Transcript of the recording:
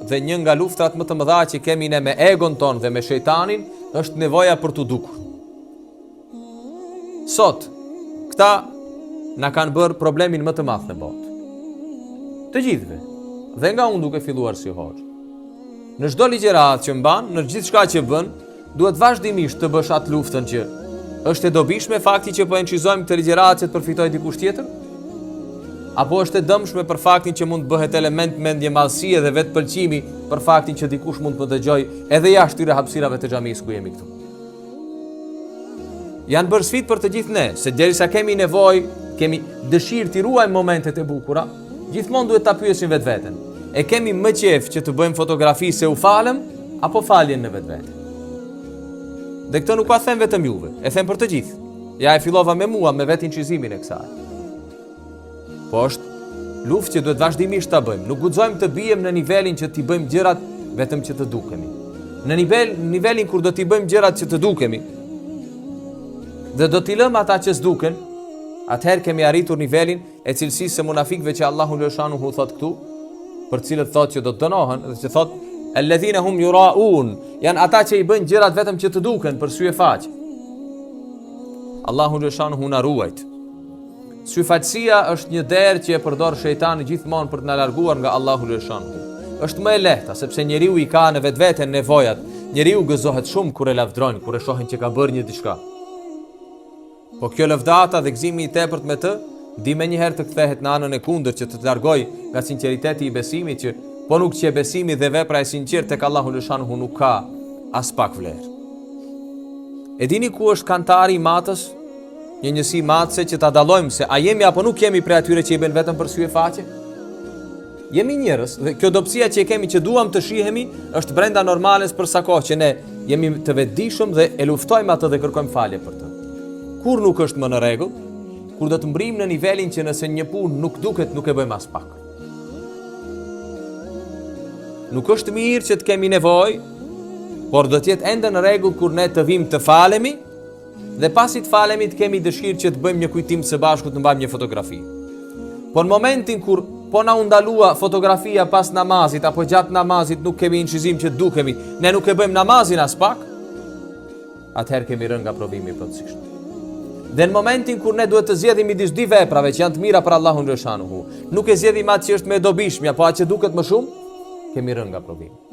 dhe një nga luftrat më të mëdha që kemi ne me egon ton dhe me shejtanin është nevoja për të dukur. Sot, këta na kanë bërë problemin më të madh në botë. Të gjithëve, dhe nga unë duke filluar si hoxh. Në çdo ligjërat që mban, në gjithçka që bën, duhet vazhdimisht të bësh atë luftën që është e dobishme fakti që po encizojmë këtë ligjërat që të përfitojë dikush tjetër? Apo është e dëmshme për faktin që mund të bëhet element mendje madhësie dhe vetë pëlqimi për faktin që dikush mund të dëgjoj edhe jashtë këtyre hapësirave të xhamisë ku jemi këtu. Janë bërë sfidë për të gjithë ne, se derisa kemi nevojë, kemi dëshirë të ruajmë momentet e bukura, gjithmonë duhet ta pyesim vetveten. E kemi më qejf që të bëjmë fotografi se u falem apo faljen në vetvete? Dhe këtë nuk a them vetëm juve, e them për të gjithë. Ja e fillova me mua, me vetë incizimin e kësaj. Po është luftë që duhet vazhdimisht ta bëjmë. Nuk guxojmë të bijem në nivelin që t'i bëjmë gjërat vetëm që të dukemi. Në nivelin kur do t'i bëjmë gjërat që të dukemi dhe do t'i lëmë ata që s'duken, atëherë kemi arritur nivelin e cilësisë së munafikëve që Allahu Lëshanuhu thot këtu, për cilët thot që do të dënohen dhe që thot alladhina hum yuraun, janë ata që i bëjnë gjërat vetëm që të duken për sy e faqe. Allahu Lëshanuhu na ruajt. Syfaqësia është një derë që e përdor shejtani gjithmonë për të na larguar nga Allahu Lëshanuhu. Është më e lehta sepse njeriu i ka në vetveten nevojat. Njeriu gëzohet shumë kur e lavdron, kur e shohin që ka bërë një diçka. Po kjo lëvdata dhe gëzimi i tepërt me të, di me njëherë të kthehet në anën e kundërt që të largoj nga sinqeriteti i besimit që po nuk që besimi dhe vepra e sinqert tek Allahu Lëshanuhu nuk ka as pak vlerë. E dini ku është kantari i matës? Një njësi matëse që ta dallojmë se a jemi apo nuk jemi prej atyre që i bën vetëm për sy e faqe? Jemi njerëz dhe kjo dobësia që e kemi që duam të shihemi është brenda normales për sa kohë që ne jemi të vetëdijshëm dhe e luftojmë atë dhe kërkojmë falje për të. Kur nuk është më në rregull, kur do të mbrim në nivelin që nëse një punë nuk duket, nuk e bëjmë as pak. Nuk është mirë që të kemi nevojë, por do të jetë ende në rregull kur ne të vim të falemi dhe pasi të falemi të kemi dëshirë që të bëjmë një kujtim së bashku të mbajmë një fotografi. Por në momentin kur po na u ndalua fotografia pas namazit apo gjatë namazit nuk kemi incizim që dukemi, ne nuk e bëjmë namazin as pak, atëherë kemi rënë nga provimi plotësisht. Dhe në momentin kur ne duhet të zgjedhim midis dy veprave që janë të mira për Allahun Lëshanuhu, nuk e zgjedhim atë që është më e dobishme apo atë që duket më shumë, kemi rënë nga provimi.